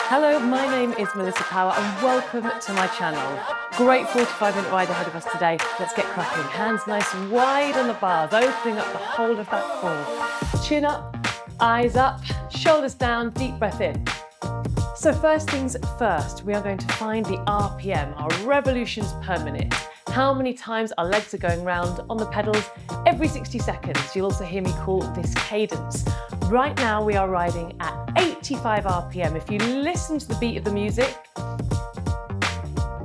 Hello, my name is Melissa Power and welcome to my channel. Great 45-minute ride ahead of us today. Let's get cracking. Hands nice and wide on the bars, opening up the whole of that core. Chin up, eyes up, shoulders down, deep breath in. So first things first, we are going to find the RPM, our revolutions per minute. How many times our legs are going round on the pedals every 60 seconds. You'll also hear me call this cadence. Right now we are riding at 85 RPM. If you listen to the beat of the music,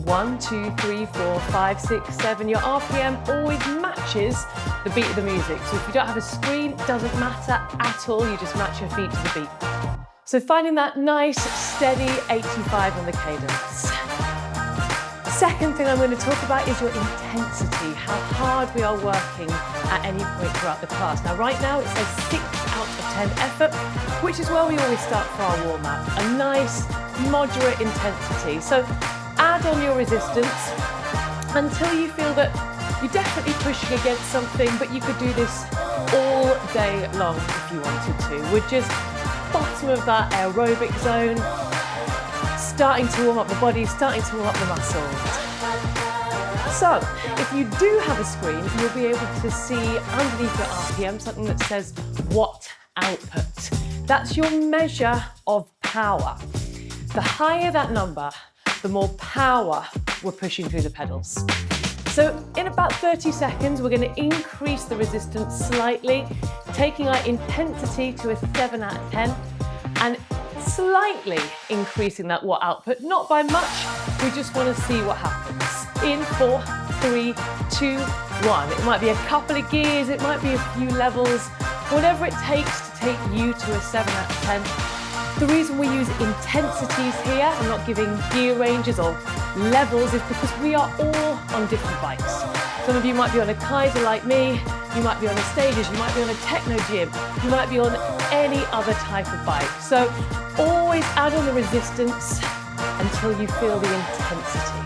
1, 2, 3, 4, 5, 6, 7, your RPM always matches the beat of the music. So if you don't have a screen, it doesn't matter at all, you just match your feet to the beat. So finding that nice, steady 85 on the cadence. Second thing I'm going to talk about is your intensity, how hard we are working at any point throughout the class. Now right now it says 6 out of 10 effort, which is where we always start for our warm-up. A nice, moderate intensity. So add on your resistance until you feel that you're definitely pushing against something, but you could do this all day long if you wanted to. We're just bottom of that aerobic zone, starting to warm up the body, starting to warm up the muscles. So, if you do have a screen, you'll be able to see underneath your RPM something that says watt output. That's your measure of power. The higher that number, the more power we're pushing through the pedals. So in about 30 seconds, we're going to increase the resistance slightly, taking our intensity to a 7 out of 10 and slightly increasing that watt output, not by much, we just want to see what happens. In 4, 3, 2, 1. It might be a couple of gears, it might be a few levels, whatever it takes to take you to a 7 out of 10. The reason we use intensities here and not giving gear ranges or levels is because we are all on different bikes. Some of you might be on a Kaiser like me, you might be on a Stages, you might be on a techno gym, you might be on any other type of bike. So always add on the resistance until you feel the intensity.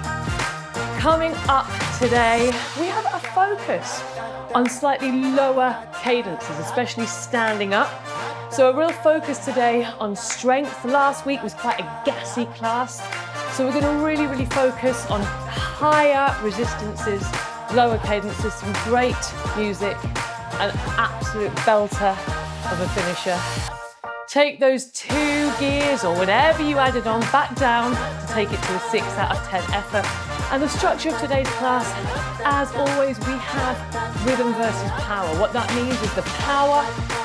Coming up today, we have a focus on slightly lower cadences, especially standing up. So a real focus today on strength. Last week was quite a gassy class. So we're going to really focus on higher resistances, lower cadences, some great music, an absolute belter of a finisher. Take those 2 gears or whatever you added on back down to take it to a 6 out of 10 effort. And the structure of today's class, as always, we have rhythm versus power. What that means is the power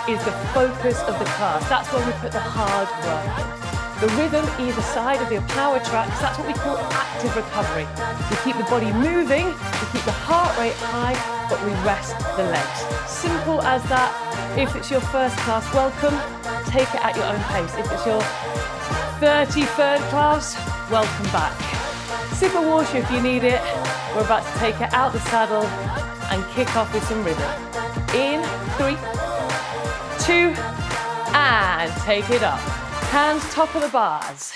is the focus of the class. That's where we put the hard work in. The rhythm either side of your power tracks, that's what we call active recovery. We keep the body moving, we keep the heart rate high, but we rest the legs. Simple as that. If it's your first class, welcome. Take it at your own pace. If it's your 33rd class, welcome back. Sip of water if you need it. We're about to take it out the saddle and kick off with some rhythm. In 3, 2, and take it up. Hands top of the bars.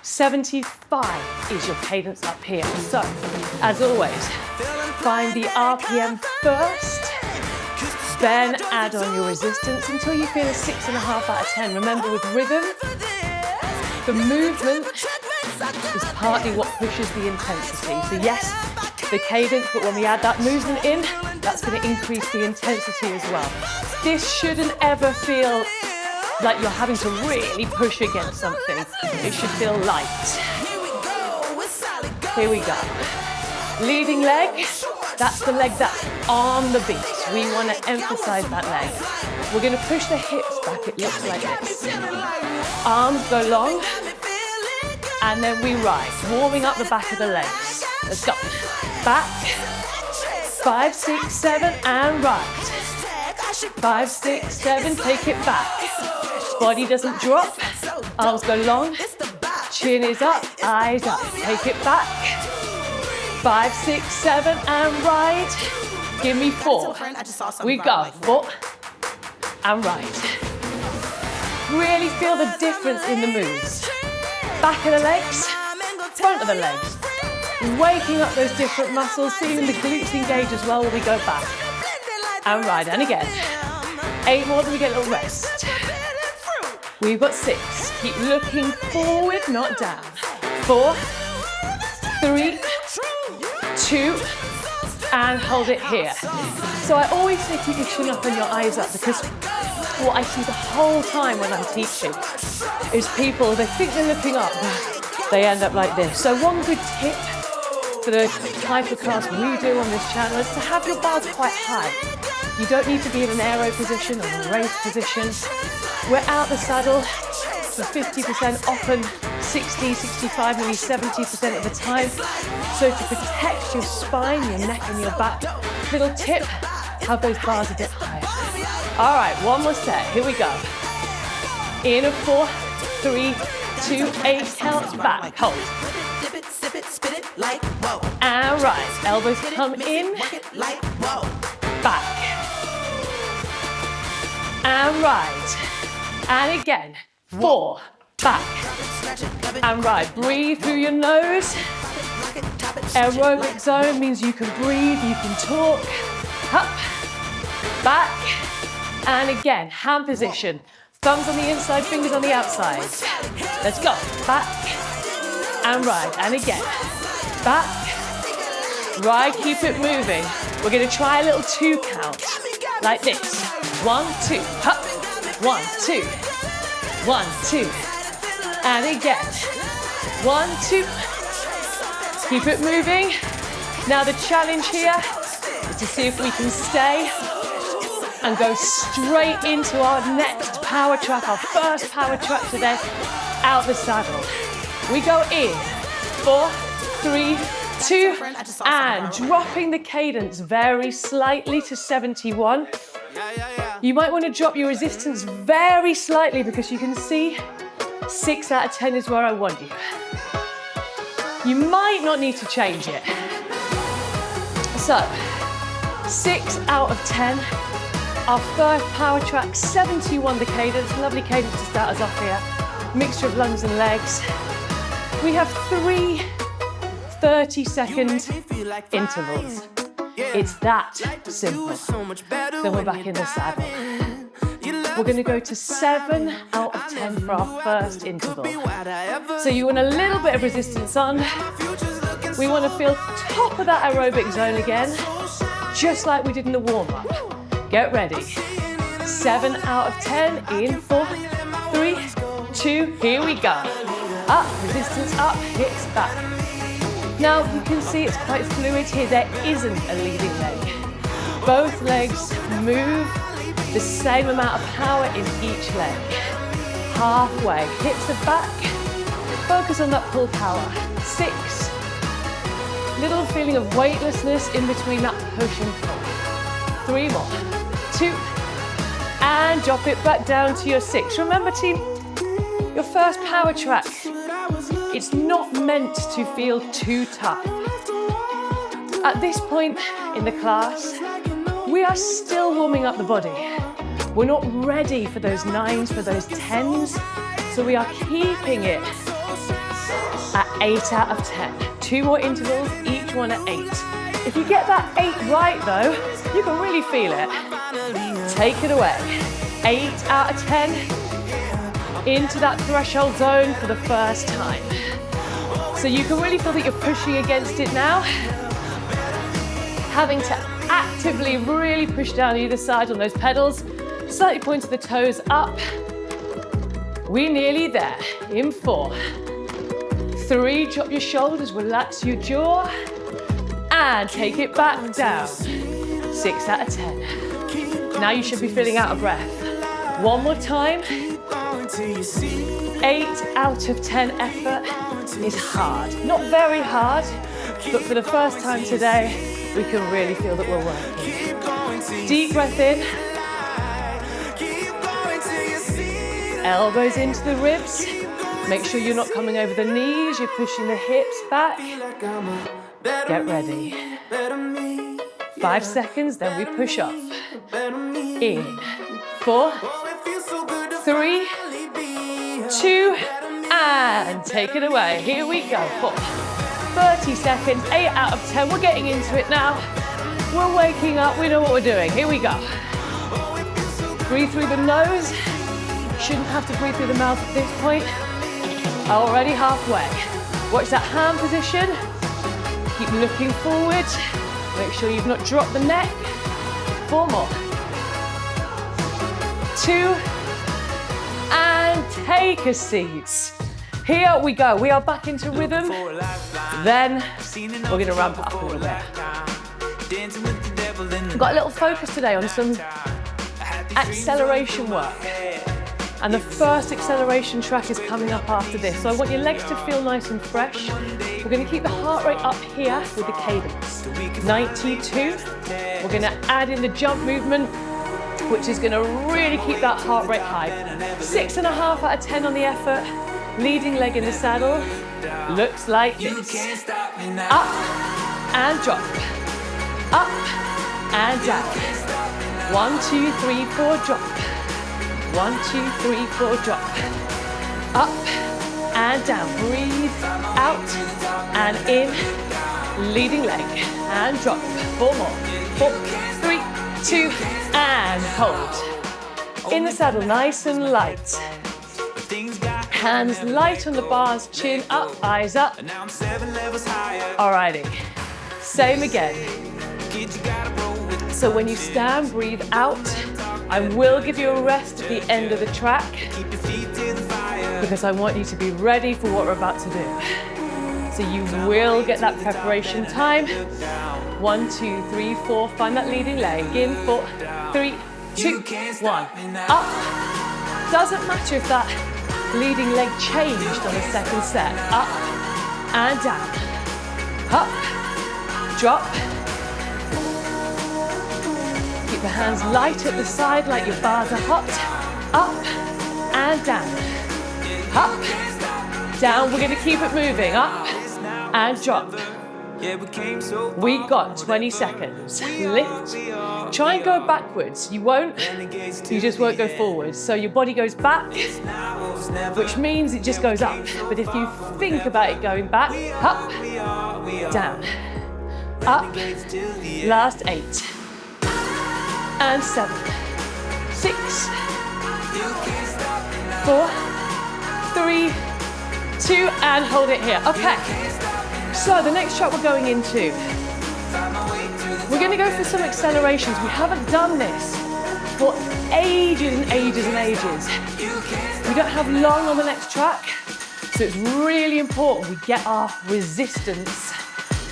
75 is your cadence up here. So, as always, find the RPM first, then add on your resistance until you feel a 6.5 out of 10. Remember, with rhythm, the movement is partly what pushes the intensity. So yes, the cadence, but when we add that movement in, that's going to increase the intensity as well. This shouldn't ever feel like you're having to really push against something. It should feel light. Here we go. Leading leg, that's the leg that's on the beat. We want to emphasize that leg. We're going to push the hips back, it looks like this. Arms go long, and then we rise, warming up the back of the legs. Let's go. Back, 5, 6, 7, and right. 5, 6, 7, take it back. Body doesn't drop, arms go long, chin is up, eyes up. Take it back. 5, 6, 7, and right. Give me 4. We go, 4, and right. Really feel the difference in the moves. Back of the legs, front of the legs. Waking up those different muscles, feeling the glutes engage as well when we go back. And right, and again. 8 more, then we get a little rest. We've got 6. Keep looking forward, not down. 4, 3, 2, and hold it here. So I always say keep your chin up and your eyes up, because what I see the whole time when I'm teaching is people, they think they're looking up, they end up like this. So one good tip for the type of class we do on this channel is to have your bars quite high. You don't need to be in an aero position or a race position. We're out the saddle for 50%, often 60, 65, maybe 70% of the time. So to protect your spine, your neck and your back, little tip, have those bars a bit higher. All right, one more set, here we go. In a 4, 3, 2, 8, count, back, hold. And right, elbows come in, back. And right, and again, 4, back. And right, breathe through your nose. Aerobic zone means you can breathe, you can talk. Up, back, and again, hand position. Thumbs on the inside, fingers on the outside. Let's go, back, and right, and again, back, right, keep it moving. We're gonna try a little 2 count, like this. 1, 2, up, 1, 2, 1, 2, and again, 1, 2, keep it moving. Now the challenge here is to see if we can stay and go straight into our next power track, our first power track today, out the saddle. We go in, 4, 3, 2, and dropping the cadence very slightly to 71. You might want to drop your resistance very slightly, because you can see 6 out of 10 is where I want you. You might not need to change it. So, 6 out of 10. Our first power track, 71 the cadence. Lovely cadence to start us off here. Mixture of lungs and legs. We have 3 30-second intervals. It's that simple. Then we're back in the saddle. We're going to go to 7 out of 10 for our first interval. So you want a little bit of resistance on. We want to feel top of that aerobic zone again, just like we did in the warm-up. Get ready. 7 out of 10 in 4, 3, 2, here we go. Up, resistance up, hips back. Now you can see it's quite fluid here. There isn't a leading leg. Both legs move the same amount of power in each leg. Halfway, hips are back. Focus on that pull power. 6. Little feeling of weightlessness in between that push and pull. 3 more. 2, and drop it back down to your 6. Remember team, your first power track, it's not meant to feel too tough. At this point in the class, we are still warming up the body. We're not ready for those 9s, for those 10s, so we are keeping it at 8 out of 10. 2 more intervals, each one at 8. If you get that 8 right though, you can really feel it. Take it away. 8 out of 10 into that threshold zone for the first time. So you can really feel that you're pushing against it now. Having to actively really push down either side on those pedals. Slightly point the toes up. We're nearly there. In 4, 3, drop your shoulders, relax your jaw. And take it back down. 6 out of 10. Now you should be feeling out of breath. One more time. 8 out of 10 effort is hard. Not very hard, but for the first time today, we can really feel that we're working. Deep breath in. Elbows into the ribs. Make sure you're not coming over the knees, you're pushing the hips back. Get ready. 5 seconds, then we push off. In 4, 3, 2, and take it away. Here we go. 4, 30 seconds, 8 out of 10. We're getting into it now. We're waking up, we know what we're doing. Here we go. Breathe through the nose. shouldn't have to breathe through the mouth at this point. Already halfway. Watch that hand position. Keep looking forward. Make sure you've not dropped the neck. 4 more. 2, and take a seat. Here we go. We are back into rhythm. Then we're going to ramp it up a little bit. We've got a little focus today on some acceleration work. And the first acceleration track is coming up after this. So I want your legs to feel nice and fresh. We're going to keep the heart rate up here with the cadence. 92. We're going to add in the jump movement, which is going to really keep that heart rate high. 6.5 out of 10 on the effort. Leading leg in the saddle. Looks like this. Up and drop. Up and down. 1, 2, 3, 4, drop. 1, 2, 3, 4, drop. Up and down. Breathe out and in. Leading leg and drop. 4 more. 4, 3, 2, and hold. In the saddle, nice and light. Hands light on the bars, chin up, eyes up. Alrighty, same again. So when you stand, breathe out. I will give you a rest at the end of the track because I want you to be ready for what we're about to do. So you will get that preparation time. 1, 2, 3, 4, find that leading leg. In 4, 3, 2, 1. Up. Doesn't matter if that leading leg changed on the second set. Up and down. Up, drop. Keep the hands light at the side like your bars are hot. Up and down. Up, down. We're going to keep it moving. Up and drop. We got 20 seconds. Lift. Try and go backwards. You won't. You just won't go forwards. So your body goes back, which means it just goes up. But if you think about it going back, up, down, up. Last 8 and 7, 6, 4, 3, 2, and hold it here. Okay. So the next track we're going into, we're going to go for some accelerations. We haven't done this for ages and ages and ages. We don't have long on the next track, so it's really important we get our resistance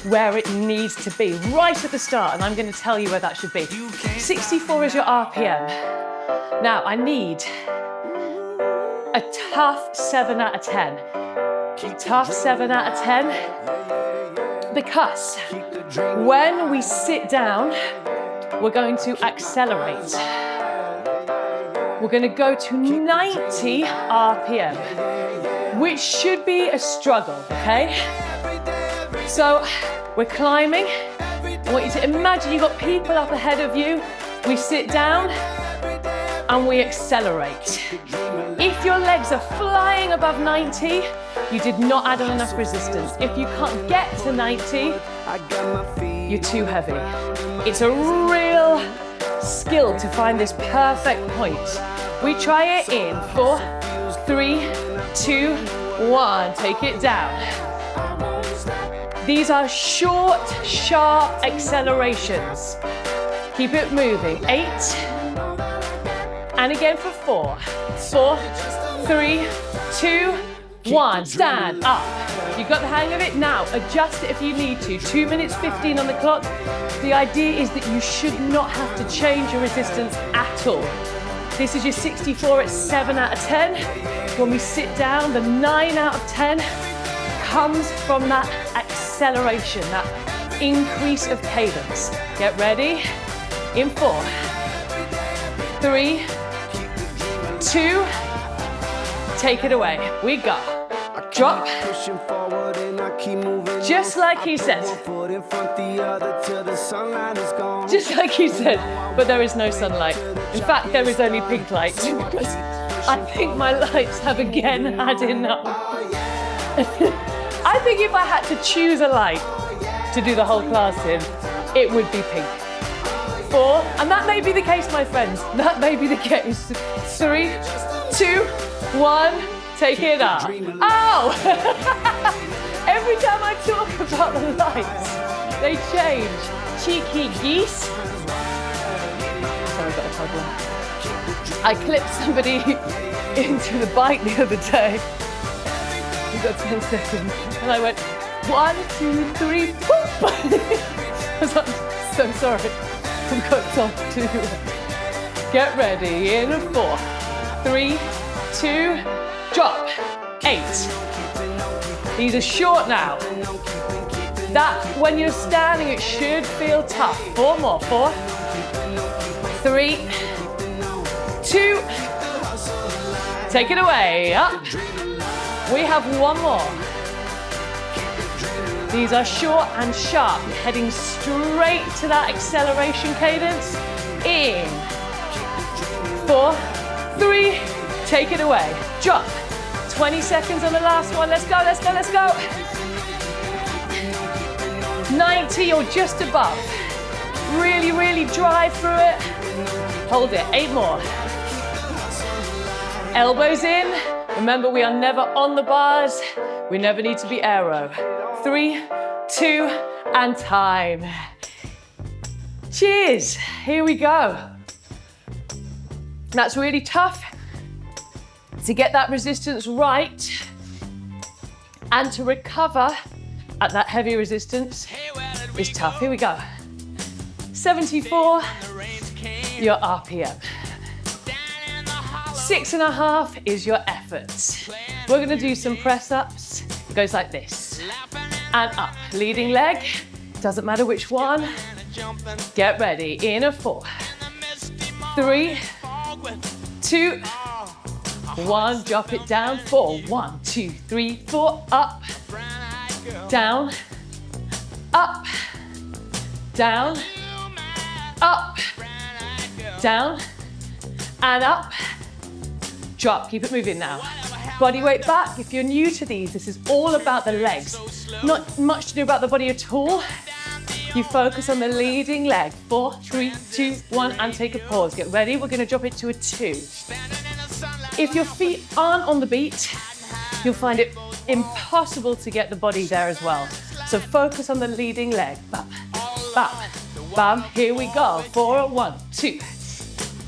where it needs to be, right at the start, and I'm going to tell you where that should be. 64 is your RPM. Now, I need a tough 7 out of 10. Tough 7 out of 10, because when we sit down, we're going to accelerate. We're going to go to 90 RPM, which should be a struggle, okay? So we're climbing. I want you to imagine you've got people up ahead of you. We sit down and we accelerate. If your legs are flying above 90, you did not add on enough resistance. If you can't get to 90, you're too heavy. It's a real skill to find this perfect point. We try it in 4, 3, 2, 1. Take it down. These are short, sharp accelerations. Keep it moving. 8. And again for 4. 4, 3, 2, 1. Stand up. You got the hang of it? Now adjust it if you need to. 2 minutes 15 on the clock. The idea is that you should not have to change your resistance at all. This is your 64 at 7 out of 10. When we sit down, the 9 out of 10 comes from that acceleration, that increase of cadence. Get ready. In 4, 3, 2, take it away. We go. Drop. Just like he said. Just like he said, but there is no sunlight. In fact, there is only pink light, because I think my lights have again had enough. I think if I had to choose a light to do the whole class in, it would be pink. 4, and that may be the case, my friends. That may be the case. 3, 2, 1, take it up. Ow! Every time I talk about the lights, they change. Cheeky geese. Sorry, I've got a toddler. I clipped somebody into the bike the other day. We've got 10 seconds. And I went, 1, 2, 3, boop! I was like, so sorry. I've got time to get ready in a 4, 3, 2, drop. 8. These are short now. That, when you're standing, it should feel tough. 4 more. 4, 3, 2. Take it away. Up. We have 1 more. These are short and sharp. You're heading straight to that acceleration cadence. In. 4, 3. Take it away. Drop. 20 seconds on the last one. Let's go, let's go, let's go. 90 or just above. Really, really drive through it. Hold it. 8 more. Elbows in. Remember, we are never on the bars. We never need to be aero. 3, 2, and time. Cheers. Here we go. That's really tough. To get that resistance right and to recover at that heavy resistance is tough. Here we go. 74, your RPM. 6.5 is your effort. We're going to do some press ups. It goes like this. And up. Leading leg. Doesn't matter which one. Get ready. In a 4, 3, 2, 1, drop it down. 4, 1, 2, 3, 4, up, down, up, down, up, down, and up. Drop, keep it moving now. Body weight back. If you're new to these, this is all about the legs. Not much to do about the body at all. You focus on the leading leg. 4, 3, 2, 1, and take a pause. Get ready, we're gonna drop it to a 2. If your feet aren't on the beat, you'll find it impossible to get the body there as well. So focus on the leading leg. Bam, bam, bam. Here we go. 4, 1, 2.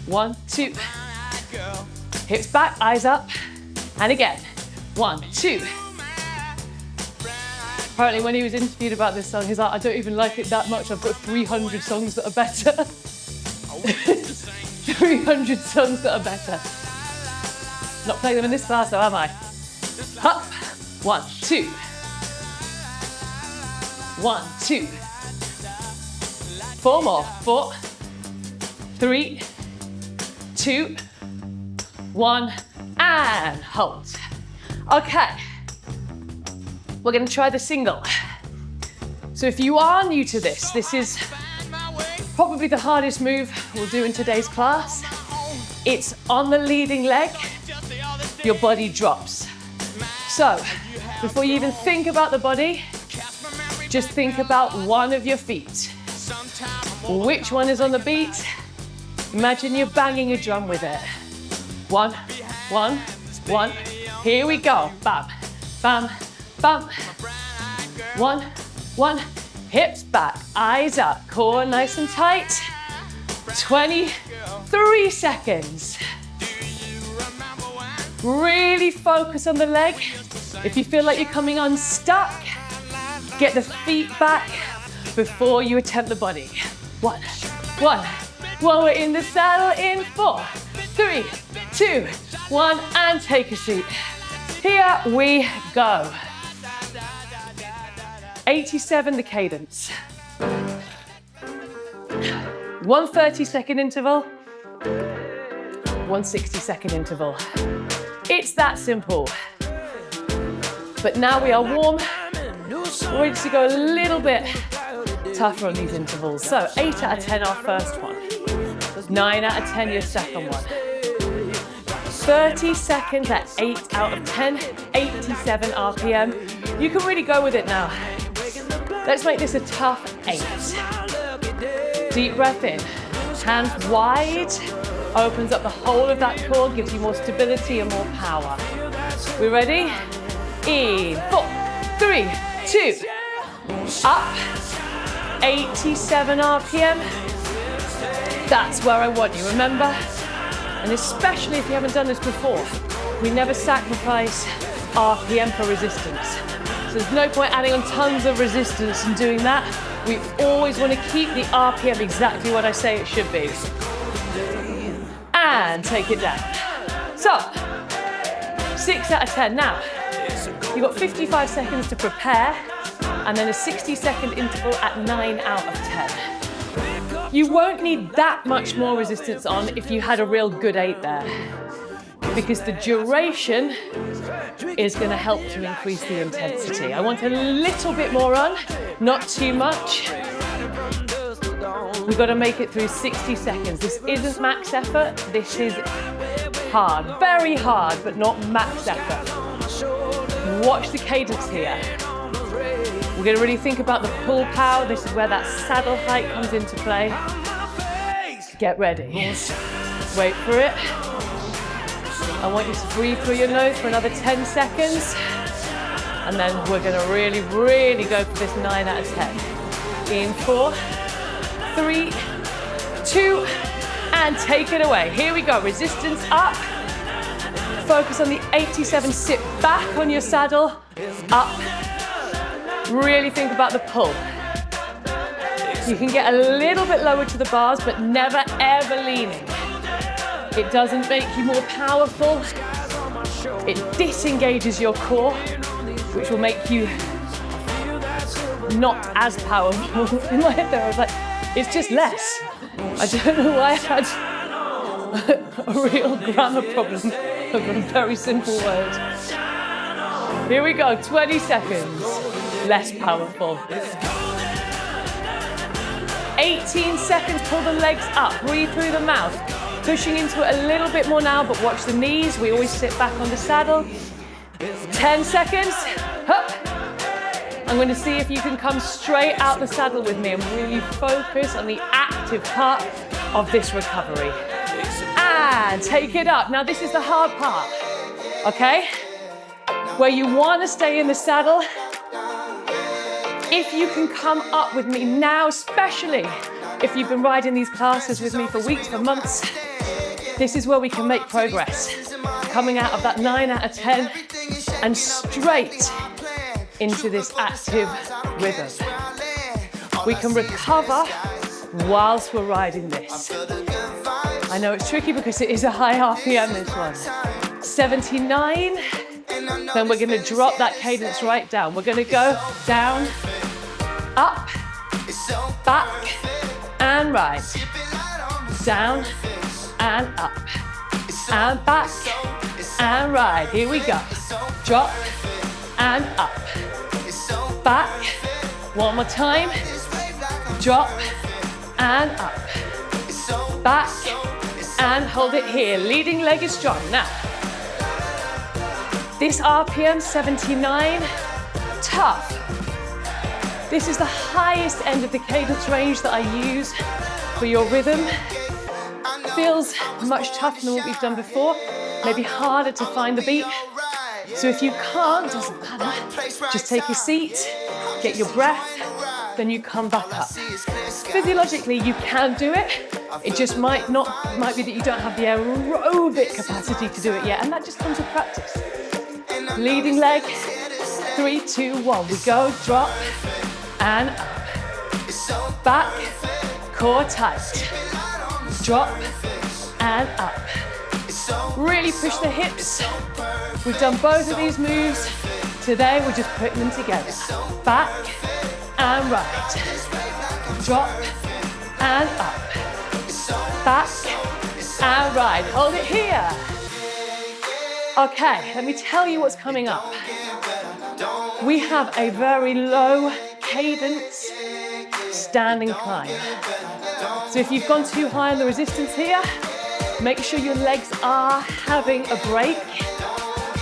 1, 2. Hips back, eyes up. And again. 1, 2. Apparently when he was interviewed about this song, he's like, I don't even like it that much. I've got 300 songs that are better. 300 songs that are better. Not playing them in this class though, am I? Up. 1, 2. 1, 2. 4 more. 4, 3, 2, 1, and hold. Okay. We're going to try the single. So if you are new to this, this is probably the hardest move we'll do in today's class. It's on the leading leg, your body drops. So before you even think about the body, just think about one of your feet. Which one is on the beat? Imagine you're banging a drum with it. 1, 1, 1. Here we go. Bam, bam, bam. 1, 1. Hips back, eyes up, core nice and tight. 23 seconds. Really focus on the leg. If you feel like you're coming unstuck, get the feet back before you attempt the body. 1, 1. While we're in the saddle, in 4, 3, 2, 1, and take a seat. Here we go. 87 the cadence. 1 30-second interval, 1 60-second interval. It's that simple. But now we are warm. We're going to go a little bit tougher on these intervals. So 8 out of 10 our first one. 9 out of 10 your second one. 30 seconds at 8 out of 10, 87 RPM. You can really go with it now. Let's make this a tough 8. Deep breath in, hands wide, Opens up the whole of that core, gives you more stability and more power. We ready? In 4, 3, 2, up, 87 RPM. That's where I want you, remember? And especially if you haven't done this before, we never sacrifice RPM for resistance. So there's no point adding on tons of resistance and doing that. We always want to keep the RPM exactly what I say it should be. And take it down. So, 6 out of 10. Now, you've got 55 seconds to prepare, and then a 60-second interval at 9 out of 10. You won't need that much more resistance on if you had a real good 8 there, because the duration is going to help to increase the intensity. I want a little bit more on, not too much. We've got to make it through 60 seconds. This isn't max effort, this is hard, very hard, but not max effort. Watch the cadence here. We're going to really think about the pull power. This is where that saddle height comes into play. Get ready. Wait for it. I want you to breathe through your nose for another 10 seconds. And then we're going to really, really go for this 9 out of 10. In 4, 3, 2, and take it away. Here we go. Resistance up. Focus on the 87. Sit back on your saddle. Up. Really think about the pull. You can get a little bit lower to the bars, but never ever leaning. It doesn't make you more powerful. It disengages your core, which will make you not as powerful. In my head there, I was like, it's just less. I don't know why I had a real grammar problem over a very simple word. Here we go, 20 seconds. Less powerful. 18 seconds, pull the legs up, breathe through the mouth. Pushing into it a little bit more now, but watch the knees. We always sit back on the saddle. 10 seconds. Hup. I'm going to see if you can come straight out the saddle with me and really focus on the active part of this recovery. And take it up. Now this is the hard part, okay? Where you want to stay in the saddle. If you can come up with me now, especially if you've been riding these classes with me for weeks, for months, this is where we can make progress. Coming out of that 9 out of 10 and straight into this active rhythm. We can recover whilst we're riding this. I know it's tricky because it is a high RPM, this one. 79, then we're gonna drop that cadence right down. We're gonna go down, up, back, and right. Down, and up, and back, and right. Here we go. Drop, and up. Back, one more time. Drop, and up. Back, and hold it here. Leading leg is strong. Now, this RPM 79, tough. This is the highest end of the cadence range that I use for your rhythm. Feels much tougher than what we've done before, maybe harder to find the beat. So if you can't, doesn't matter, just take a seat, get your breath, then you come back up. Physiologically, you can do it. It just might be that you don't have the aerobic capacity to do it yet, and that just comes with practice. Leading leg, 3, 2, 1. We go, drop, and up. Back, core tight. Drop, and up. Really push the hips. We've done both of these moves. Today, we're just putting them together. Back, and right. Drop, and up. Back, and right. Hold it here. Okay, let me tell you what's coming up. We have a very low cadence standing climb. So if you've gone too high on the resistance here, make sure your legs are having a break.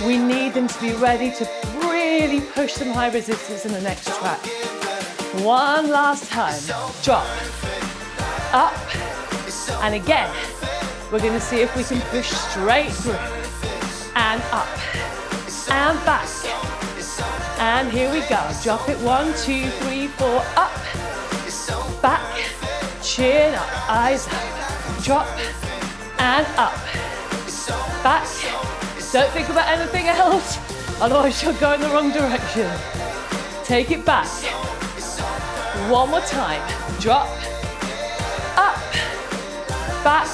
We need them to be ready to really push some high resistance in the next track. One last time. Drop. Up. And again. We're gonna see if we can push straight through. And up, and back. And here we go. Drop it, 1, 2, 3, 4, up, back, chin up, eyes up, drop, and up, back. Don't think about anything else, otherwise you'll go in the wrong direction. Take it back. One more time. Drop, up, back,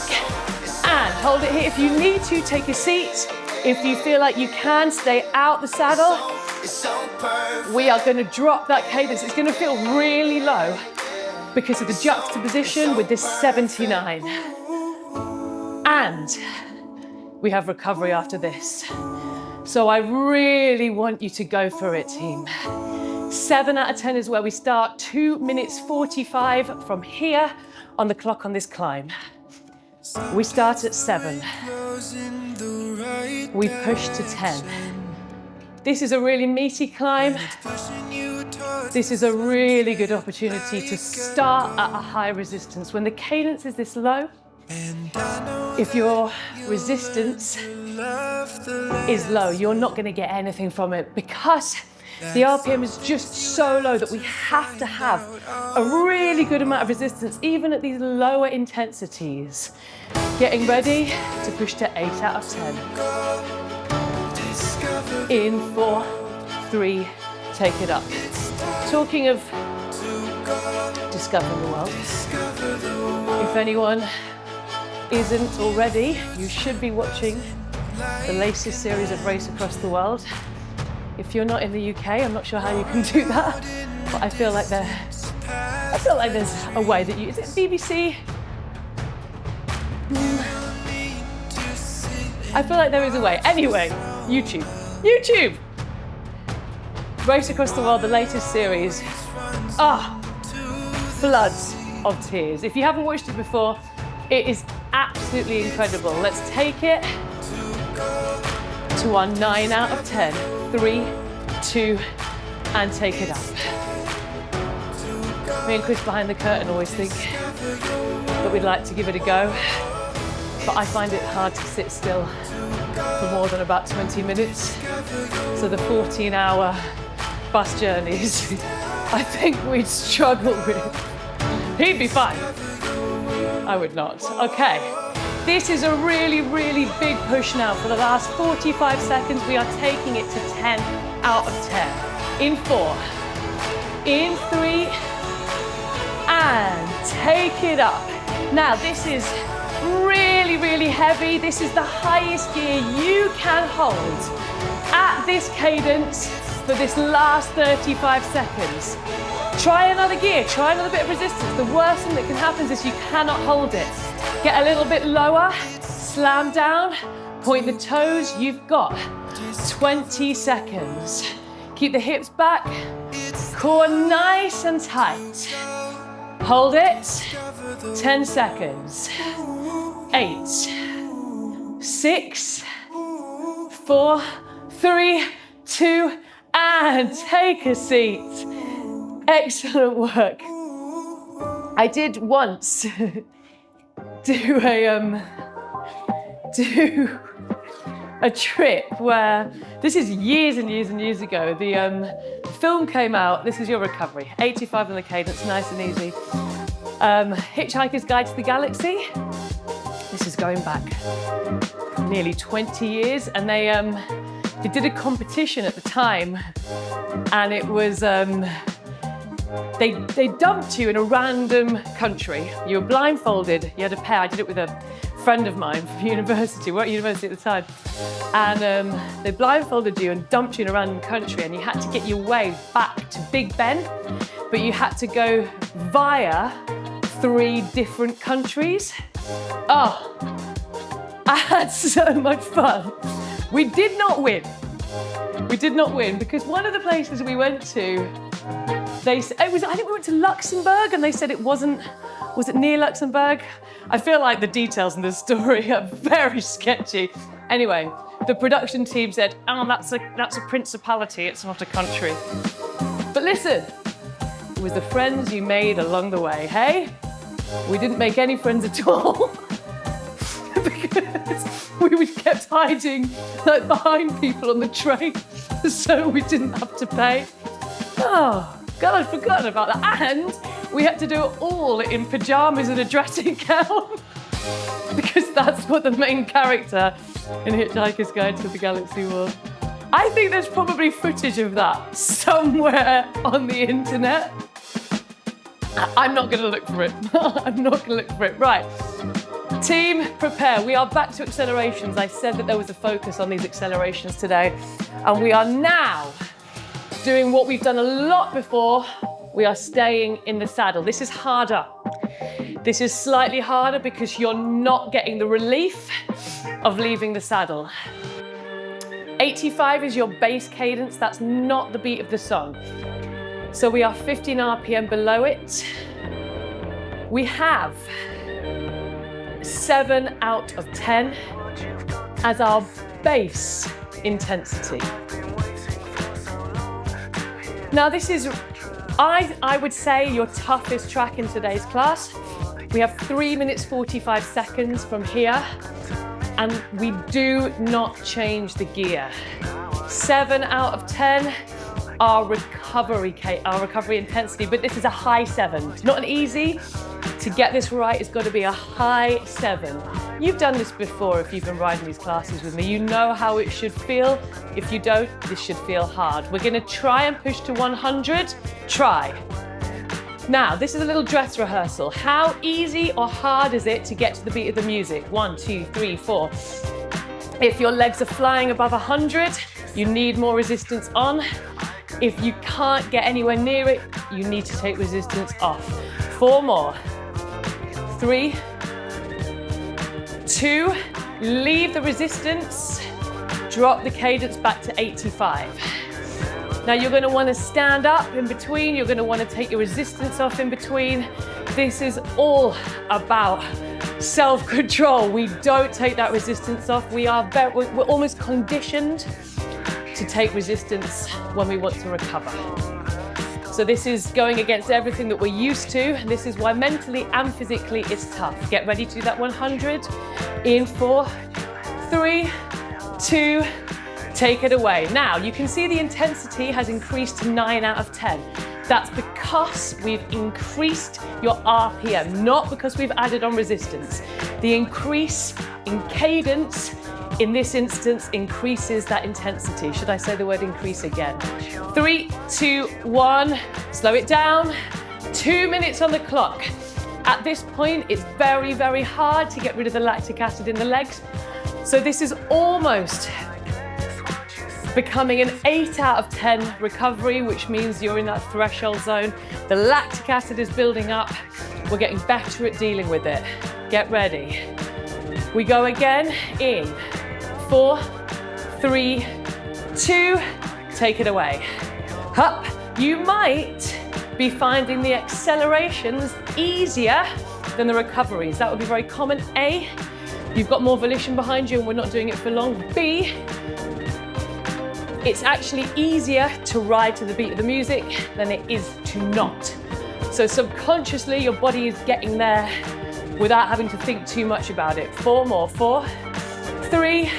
and hold it here. If you need to, take a seat. If you feel like you can, stay out the saddle. We are going to drop that cadence. It's going to feel really low because of the juxtaposition with this 79. And we have recovery after this. So I really want you to go for it, team. 7 out of 10 is where we start. 2 minutes 45 from here on the clock on this climb. We start at 7. We push to 10. This is a really meaty climb. This is a really good opportunity to start at a high resistance. When the cadence is this low, if your resistance is low, you're not going to get anything from it because the RPM is just so low that we have to have a really good amount of resistance, even at these lower intensities. Getting ready to push to 8 out of 10. In 4, 3, take it up. Talking of discovering the world, if anyone isn't already, you should be watching the latest series of Race Across the World. If you're not in the UK, I'm not sure how you can do that, but I feel like there's a way that you, is it BBC? I feel like there is a way. Anyway, YouTube. Race Across the World, the latest series. Floods of tears. If you haven't watched it before, it is absolutely incredible. Let's take it to our 9 out of 10. 3, 2, and take it up. Me and Chris behind the curtain always think that we'd like to give it a go, but I find it hard to sit still for more than about 20 minutes. So the 14-hour bus journeys, I think we'd struggle with. He'd be fine. I would not. Okay. This is a really, really big push now. For the last 45 seconds, we are taking it to 10 out of 10. In 4, in 3, and take it up. Now, this is really, really heavy. This is the highest gear you can hold at this cadence for this last 35 seconds. Try another gear, try another bit of resistance. The worst thing that can happen is you cannot hold it. Get a little bit lower, slam down, point the toes. You've got 20 seconds. Keep the hips back, core nice and tight. Hold it, 10 seconds. 8, 6, 4, 3, 2, and take a seat. Excellent work. I did once do a trip where, this is years and years and years ago, the film came out, this is your recovery, 85 on the cadence, nice and easy. Hitchhiker's Guide to the Galaxy. This is going back nearly 20 years, and they did a competition at the time, and it was, they dumped you in a random country. You were blindfolded, you had a pair. I did it with a friend of mine from university, we were at university at the time, and they blindfolded you and dumped you in a random country, and you had to get your way back to Big Ben, but you had to go via 3 different countries. Oh, I had so much fun. We did not win. We did not win because one of the places we went to, I think we went to Luxembourg, and they said it wasn't, was it near Luxembourg? I feel like the details in this story are very sketchy. Anyway, the production team said, oh, that's a principality, it's not a country. But listen, it was the friends you made along the way, hey? We didn't make any friends at all because we kept hiding like behind people on the train so we didn't have to pay. Oh, God, I'd forgotten about that. And we had to do it all in pajamas and a dressing gown because that's what the main character in Hitchhiker's Guide to the Galaxy was. I think there's probably footage of that somewhere on the internet. I'm not going to look for it. I'm not going to look for it. Right. Team, prepare. We are back to accelerations. I said that there was a focus on these accelerations today. And we are now doing what we've done a lot before. We are staying in the saddle. This is harder. This is slightly harder because you're not getting the relief of leaving the saddle. 85 is your base cadence. That's not the beat of the song. So we are 15 RPM below it. We have 7 out of 10 as our base intensity. Now this is, I would say, your toughest track in today's class. We have 3 minutes 45 seconds from here, and we do not change the gear. 7 out of 10, our recovery intensity, but this is a high 7. It's not an easy. To get this right, it's got to be a high 7. You've done this before if you've been riding these classes with me. You know how it should feel. If you don't, this should feel hard. We're going to try and push to 100. Try. Now, this is a little dress rehearsal. How easy or hard is it to get to the beat of the music? 1, 2, 3, 4. If your legs are flying above 100, you need more resistance on. If you can't get anywhere near it, you need to take resistance off. 4 more. 3, 2, leave the resistance, drop the cadence back to 85. Now you're going to want to stand up in between, you're going to want to take your resistance off in between. This is all about self-control. We don't take that resistance off. We're almost conditioned to take resistance when we want to recover. So this is going against everything that we're used to. And this is why mentally and physically it's tough. Get ready to do that 100. In 4, 3, 2, take it away. Now you can see the intensity has increased to 9 out of 10. That's because we've increased your RPM, not because we've added on resistance. The increase in cadence in this instance increases that intensity. Should I say the word increase again? 3, 2, 1, slow it down. 2 minutes on the clock. At this point, it's very, very hard to get rid of the lactic acid in the legs. So this is almost becoming an 8 out of 10 recovery, which means you're in that threshold zone. The lactic acid is building up. We're getting better at dealing with it. Get ready. We go again in 4, 3, 2, take it away. Up. You might be finding the accelerations easier than the recoveries. That would be very common. A, you've got more volition behind you and we're not doing it for long. B, it's actually easier to ride to the beat of the music than it is to not. So subconsciously, your body is getting there without having to think too much about it. 4 more. 4, 3,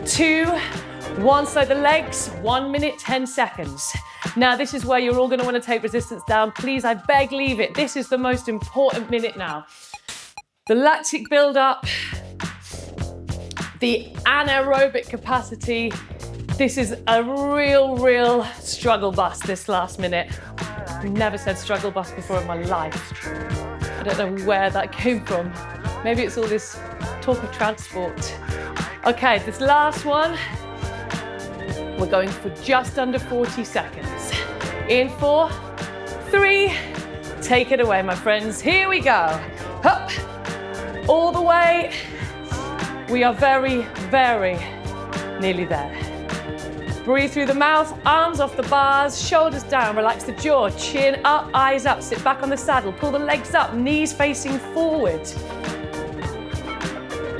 2, 1. Slow the legs. 1 minute, 10 seconds. Now, this is where you're all going to want to take resistance down. Please, I beg, leave it. This is the most important minute now. The lactic buildup, the anaerobic capacity. This is a real struggle bus, this last minute. I've never said struggle bus before in my life. I don't know where that came from. Maybe it's all this talk of transport. Okay, this last one, we're going for just under 40 seconds. In 4, 3, take it away, my friends. Here we go. Up, all the way. We are very nearly there. Breathe through the mouth, arms off the bars, shoulders down, relax the jaw, chin up, eyes up, sit back on the saddle, pull the legs up, knees facing forward.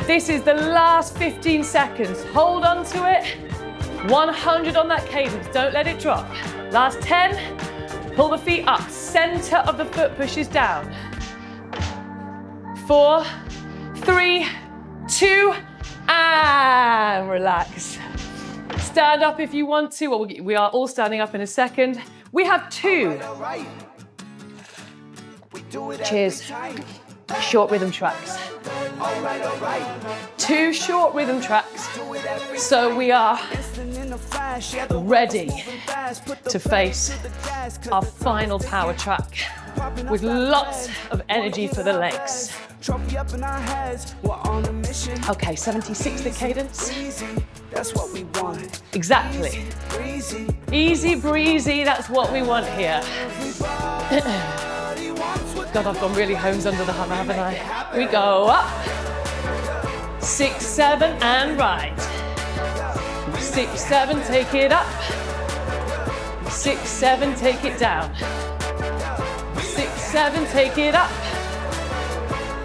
This is the last 15 seconds. Hold on to it. 100 on that cadence, don't let it drop. Last 10, pull the feet up, center of the foot pushes down. 4, 3, 2, and relax. Stand up if you want to. Well, we are all standing up in a second. We have 2. Cheers. Short rhythm tracks. 2 short rhythm tracks. So we are ready to face our final power track with lots of energy for the legs. Okay, 76 the cadence. That's what we want. Exactly. Easy breezy, that's what we want here. God, I've gone really homes under the hammer, haven't I? We go up. 6, 7, and right. 6, 7, take it up. 6, 7, take it down. 6, 7, take it up.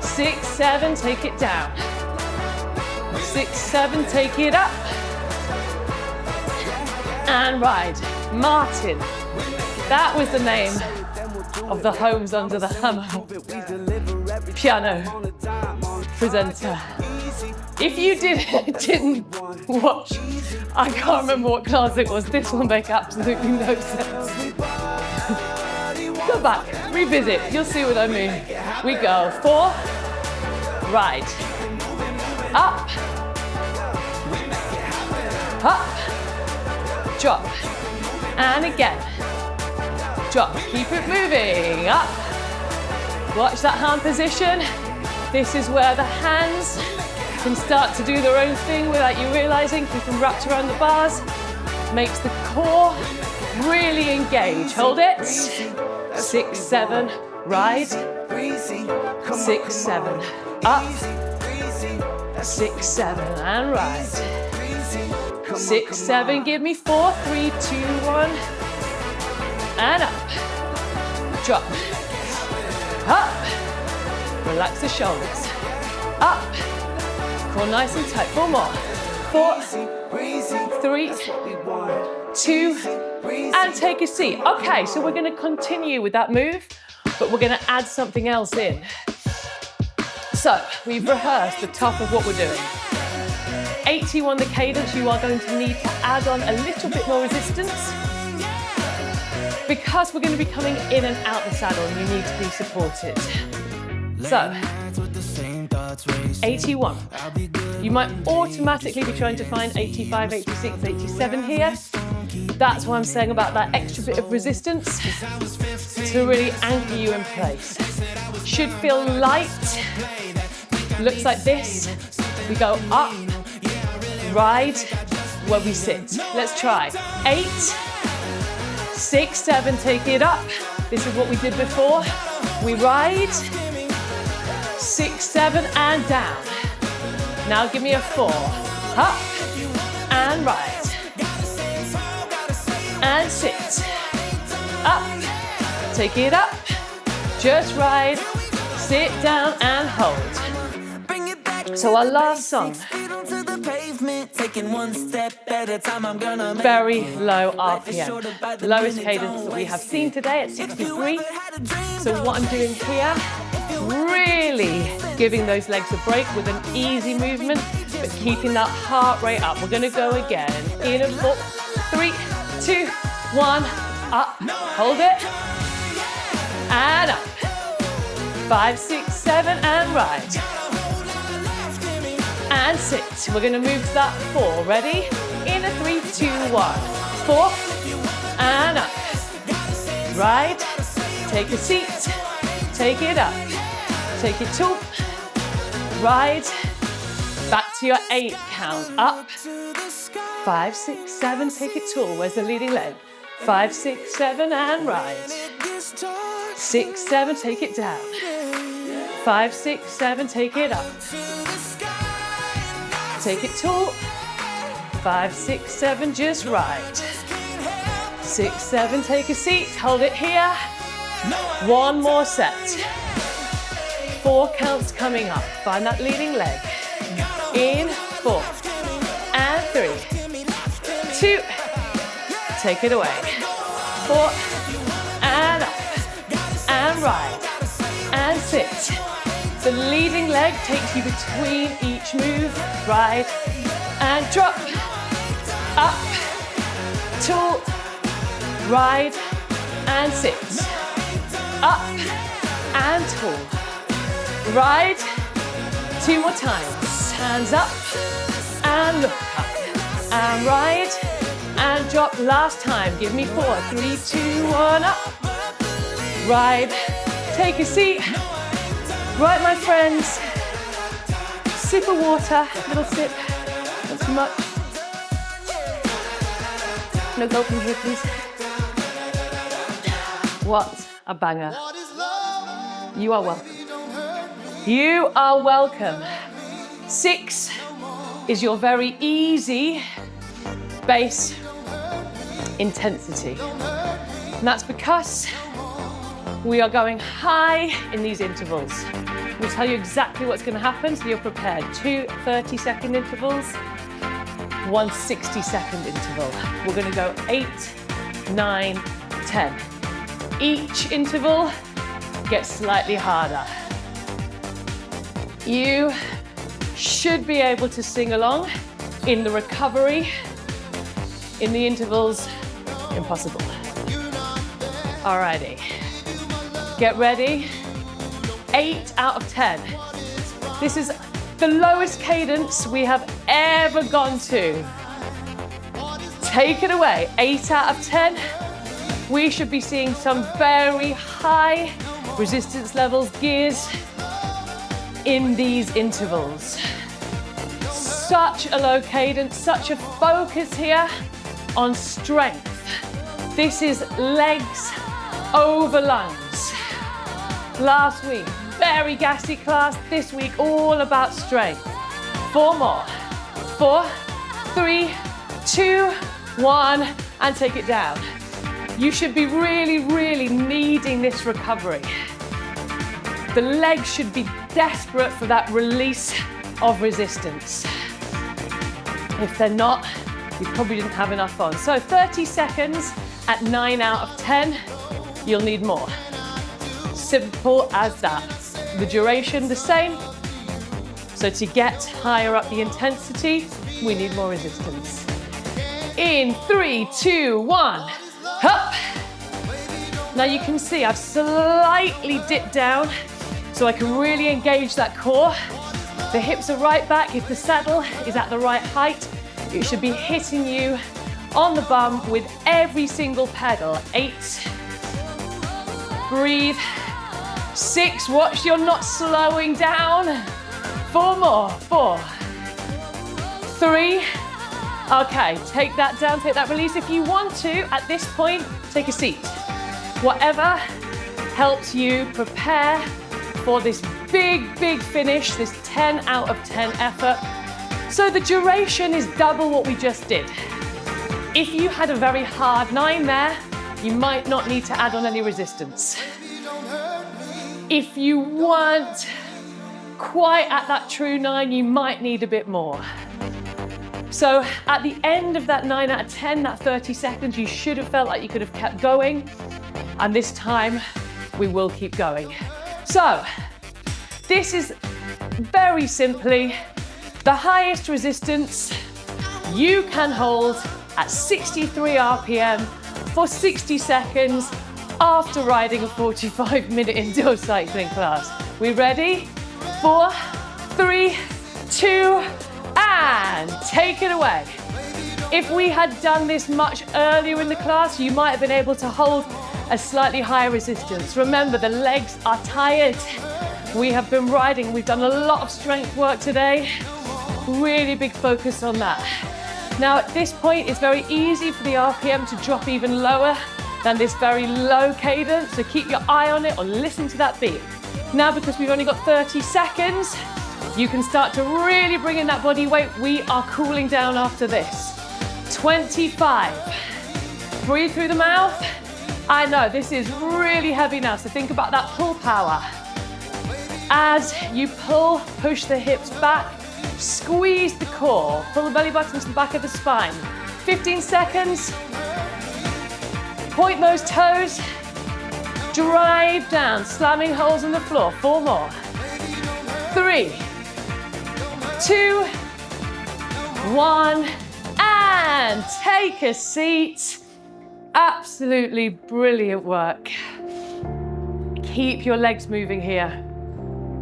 6, 7, take it down. 6, 7, take it up. And ride. Martin. That was the name of the Homes Under the Hammer piano presenter. If you didn't watch, I can't remember what class it was, this will make absolutely no sense. Go back, revisit, you'll see what I mean. We go 4, ride, up, up, drop, and again. Drop, keep it moving, up. Watch that hand position. This is where the hands can start to do their own thing without you realizing. Keep them wrapped around the bars. Makes the core really engage. Hold it. 6, 7, ride. 6, 7, up. 6, 7, and ride. 6, 7, give me 4, 3, 2, 1. And up, drop, up, relax the shoulders, up, core nice and tight, 4 more, 4, 3, 2, and take a seat. Okay, so we're gonna continue with that move, but we're gonna add something else in. So, we've rehearsed the top of what we're doing. 81 the cadence, you are going to need to add on a little bit more resistance, because we're going to be coming in and out the saddle and you need to be supported. So, 81. You might automatically be trying to find 85, 86, 87 here. That's what I'm saying about that extra bit of resistance to really anchor you in place. Should feel light. Looks like this. We go up, ride, where we sit. Let's try. 8, 6, 7, take it up. This is what we did before. We ride. 6, 7, and down. Now give me a 4. Up and ride. And sit. Up. Take it up. Just ride. Sit down and hold. So our last song. Very low RPM. Lowest cadence that we have seen today at 63. So what I'm doing here, really giving those legs a break with an easy movement, but keeping that heart rate up. We're gonna go again. In a 4, 3, 2, 1, up, hold it, and up. 5, 6, 7, and ride. And sit. We're gonna move to that 4. Ready? In a 3, 2, 1. 4, and up. Ride, take a seat, take it up. Take it 2, ride, back to your 8 count, up. 5, 6, 7, take it tall. Where's the leading leg? 5, 6, 7, and ride. 6, 7, take it down. 5, 6, 7, take it up. Take it tall. 5, 6, 7, just ride. 6, 7, take a seat, hold it here. 1 more set. 4 counts coming up. Find that leading leg. In 4 and 3, 2, take it away. 4 and up and ride and sit. The leading leg takes you between each move. Ride and drop. Up, tall, ride and sit. Up and tall. Ride. 2 more times. Hands up and look up. And ride and drop. Last time. Give me 4. 3, 2, 1, up. Ride. Take a seat. Right, my friends. Sip of water. Little sip. Not too much. No gulping here, please. What a banger. You are welcome. You are welcome. 6 is your very easy base intensity. And that's because we are going high in these intervals. We'll tell you exactly what's going to happen so you're prepared. 2 30-second intervals, 1 60-second interval. We're going to go 8, 9, 10. Each interval gets slightly harder. You should be able to sing along in the recovery. In the intervals, impossible. Alrighty, get ready. 8 out of 10. This is the lowest cadence we have ever gone to. Take it away. 8 out of 10. We should be seeing some very high resistance levels, gears, in these intervals. Such a low cadence, such a focus here on strength. This is legs over lungs. Last week, very gassy class. This week, all about strength. 4 more. 4, 3, 2, 1, and take it down. You should be really, really needing this recovery. The legs should be desperate for that release of resistance. If they're not, you probably didn't have enough on. So 30 seconds at 9 out of 10, you'll need more. Simple as that. The duration the same. So to get higher up the intensity, we need more resistance. In 3, 2, 1, up. Now you can see I've slightly dipped down so I can really engage that core. The hips are right back. If the saddle is at the right height, it should be hitting you on the bum with every single pedal. 8, breathe. 6, watch you're not slowing down. 4 more, 4, 3. Okay, take that down, take that release. If you want to, at this point, take a seat. Whatever helps you prepare for this big, big finish, this 10 out of 10 effort. So the duration is double what we just did. If you had a very hard 9 there, you might not need to add on any resistance. If you weren't quite at that true 9, you might need a bit more. So at the end of that 9 out of 10, that 30 seconds, you should have felt like you could have kept going. And this time, we will keep going. So this is very simply the highest resistance you can hold at 63 RPM for 60 seconds after riding a 45-minute indoor cycling class. We ready? 4, 3, 2, and take it away. If we had done this much earlier in the class, you might have been able to hold a slightly higher resistance. Remember, the legs are tired. We have been riding, we've done a lot of strength work today. Really big focus on that. Now at this point, it's very easy for the RPM to drop even lower than this very low cadence, so keep your eye on it or listen to that beat. Now, because we've only got 30 seconds, you can start to really bring in that body weight. We are cooling down after this. 25. Breathe through the mouth. I know, this is really heavy now, so think about that pull power. As you pull, push the hips back, squeeze the core, pull the belly button to the back of the spine. 15 seconds. Point those toes, drive down, slamming holes in the floor. 4 more. 3, 2, 1, and take a seat. Absolutely brilliant work. Keep your legs moving here.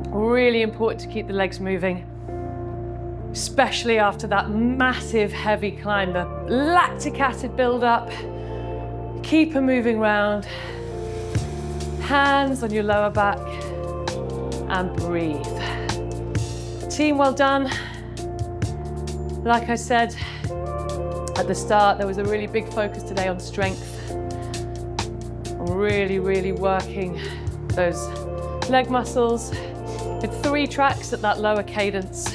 Really important to keep the legs moving, especially after that massive heavy climb, the lactic acid buildup. Keep them moving round. Hands on your lower back and breathe. Team, well done. Like I said at the start, there was a really big focus today on strength. Really, really working those leg muscles. With 3 tracks at that lower cadence.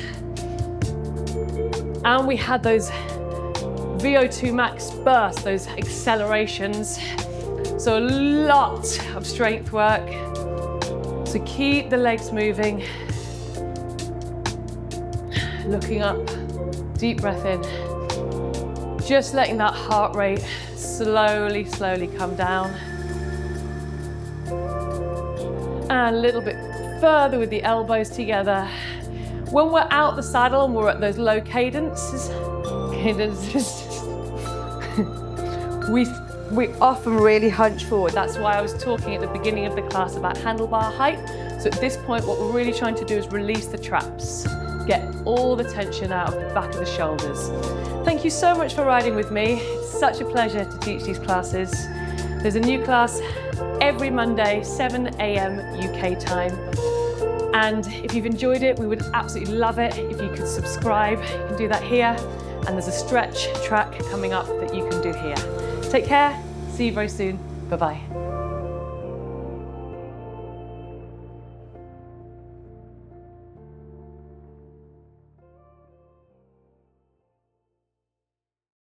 And we had those VO2 max bursts, those accelerations. So a lot of strength work. So keep the legs moving. Looking up, deep breath in. Just letting that heart rate slowly, slowly come down. And a little bit further with the elbows together. When we're out the saddle and we're at those low cadences, we often really hunch forward. That's why I was talking at the beginning of the class about handlebar height. So at this point, what we're really trying to do is release the traps, get all the tension out of the back of the shoulders. Thank you so much for riding with me. It's such a pleasure to teach these classes. There's a new class every Monday, 7 a.m. UK time. And if you've enjoyed it, we would absolutely love it if you could subscribe. You can do that here. And there's a stretch track coming up that you can do here. Take care. See you very soon. Bye-bye.